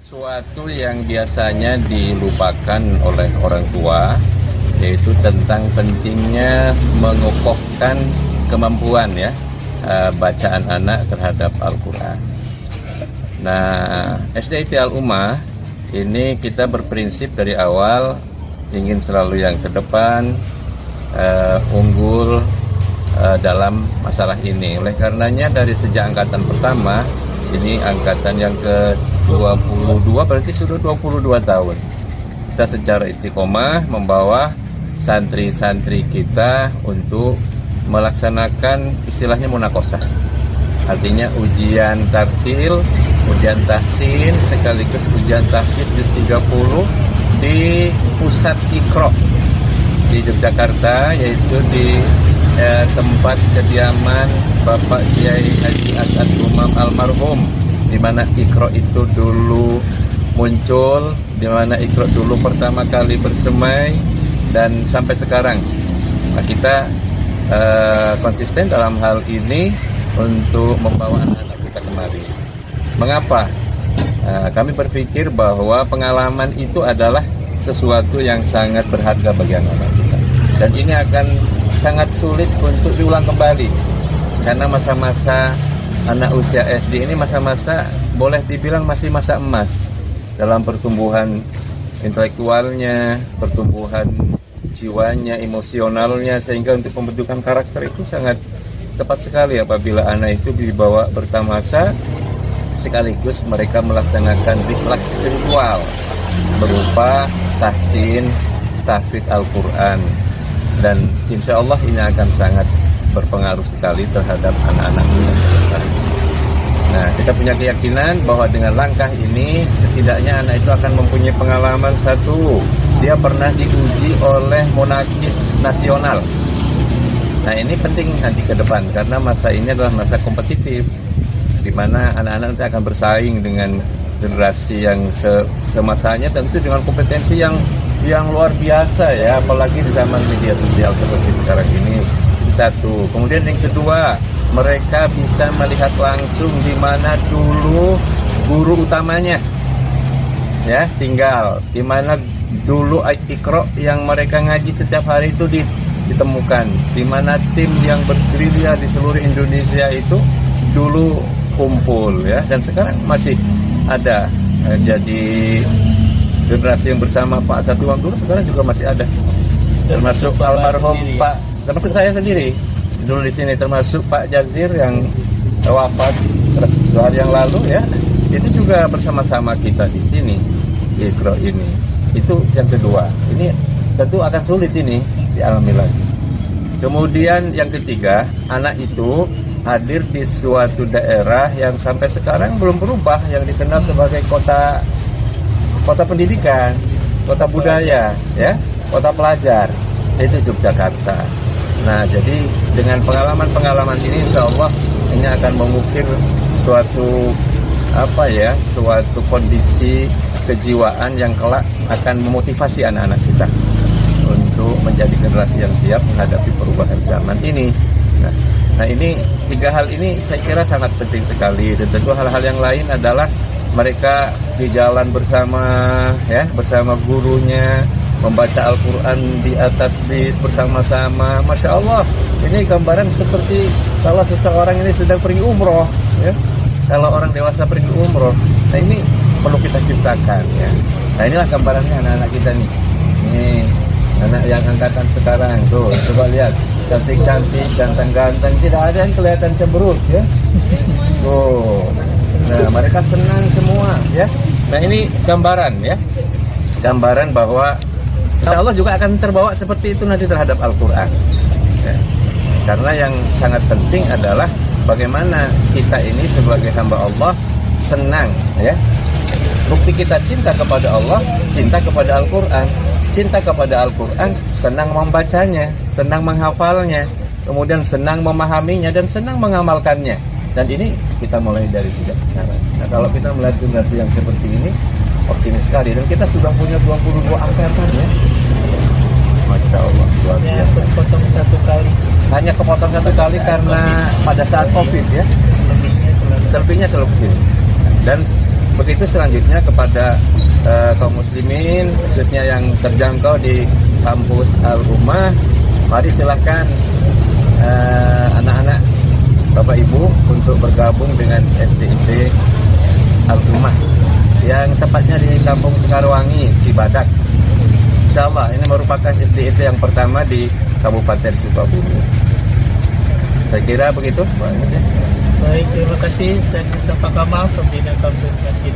Suatu yang biasanya dilupakan oleh orang tua, yaitu tentang pentingnya mengokohkan kemampuan bacaan anak terhadap Al-Quran. Nah, SDIT Al-Ummah ini kita berprinsip dari awal ingin selalu yang terdepan, unggul dalam masalah ini. Oleh karenanya dari sejak angkatan pertama, ini angkatan yang ke-22, berarti sudah 22 tahun. Kita secara istiqomah membawa santri-santri kita untuk melaksanakan istilahnya munakosah. Artinya ujian tartil, ujian tahsin, sekaligus ujian tahfidz juz 30 di pusat Iqra di Yogyakarta, yaitu di tempat kediaman Bapak Kiai Haji As'ad Umam almarhum, di mana Iqra itu dulu muncul, di mana Iqra dulu pertama kali bersemai dan sampai sekarang. Nah, kita konsisten dalam hal ini untuk membawa anak-anak kita kemari. Mengapa? Kami berpikir bahwa pengalaman itu adalah sesuatu yang sangat berharga bagi anak-anak kita, dan ini akan sangat sulit untuk diulang kembali, karena masa-masa anak usia SD ini masa-masa boleh dibilang masih masa emas dalam pertumbuhan intelektualnya, pertumbuhan jiwanya, emosionalnya, sehingga untuk pembentukan karakter itu sangat tepat sekali apabila anak itu dibawa bertamasa, sekaligus mereka melaksanakan ritual spiritual berupa tahsin, tahfidz Al-Quran, dan insya Allah ini akan sangat berpengaruh sekali terhadap anak-anak kita. Nah, kita punya keyakinan bahwa dengan langkah ini setidaknya anak itu akan mempunyai pengalaman satu, dia pernah diuji oleh monakis nasional. Nah, ini penting nanti ke depan karena masa ini adalah masa kompetitif, di mana anak-anak nanti akan bersaing dengan generasi yang semasanya, tentu dengan kompetensi yang luar biasa ya, apalagi di zaman media sosial seperti sekarang ini. Satu. Kemudian yang kedua, mereka bisa melihat langsung di mana dulu guru utamanya ya tinggal, di mana dulu Iqra yang mereka ngaji setiap hari itu ditemukan, di mana tim yang bergerilya di seluruh Indonesia itu dulu kumpul ya, dan sekarang masih ada. Jadi generasi yang bersama Pak Satiwan dulu sekarang juga masih ada, termasuk almarhum Pak, termasuk saya sendiri dulu di sini, termasuk Pak Jazir yang wafat 2 hari yang lalu ya, itu juga bersama-sama kita di sini di Iqra ini. Itu yang kedua, ini tentu akan sulit ini dialami lagi. Kemudian yang ketiga, anak itu hadir di suatu daerah yang sampai sekarang belum berubah, yang dikenal sebagai kota pendidikan, kota budaya, ya, kota pelajar, itu Yogyakarta. Nah, jadi dengan pengalaman-pengalaman ini, insya Allah ini akan mengukir suatu suatu kondisi kejiwaan yang kelak akan memotivasi anak-anak kita untuk menjadi generasi yang siap menghadapi perubahan zaman ini. Nah, ini 3 hal ini saya kira sangat penting sekali, dan tentu hal-hal yang lain adalah mereka di jalan bersama ya, bersama gurunya, membaca Al-Quran di atas bis bersama-sama. Masya Allah, ini gambaran seperti kalau seseorang ini sedang pergi umroh ya, kalau orang dewasa pergi umroh. Nah, ini perlu kita ciptakan ya. Nah, inilah gambarannya anak-anak kita nih. Ini anak yang angkatan sekarang tuh, coba lihat, cantik-cantik, ganteng-ganteng, tidak ada yang kelihatan cemberut ya. Tuh. Nah, mereka senang semua ya. Nah, ini gambaran ya, gambaran bahwa insya Allah juga akan terbawa seperti itu nanti terhadap Al-Quran ya. Karena yang sangat penting adalah bagaimana kita ini sebagai hamba Allah senang ya. Bukti kita cinta kepada Allah, cinta kepada Al-Quran. Cinta kepada Al-Quran, senang membacanya, senang menghafalnya, kemudian senang memahaminya dan senang mengamalkannya. Dan ini kita mulai dari sejak sekarang. Nah, kalau kita melihat generasi yang seperti ini, optimis sekali. Dan kita sudah punya 22 angkatan ya. Masya Allah, luar biasa. Hanya kepotong 1 kali. Hanya kepotong 1 kali karena pada saat COVID ya. Selebihnya selalu kesini. Dan Begitu selanjutnya kepada kaum muslimin, khususnya yang terjangkau di kampus Al-Ummah, mari silakan anak-anak, Bapak Ibu untuk bergabung dengan SDIT Al-Ummah yang tepatnya di Kampung Sekarwangi, Cibadak. Insya Allah ini merupakan SDIT yang pertama di Kabupaten Sukabumi. Saya kira begitu, Pak. Baik, terima kasih Ustaz Mustafa Kamal, Pembina Kampus Masjid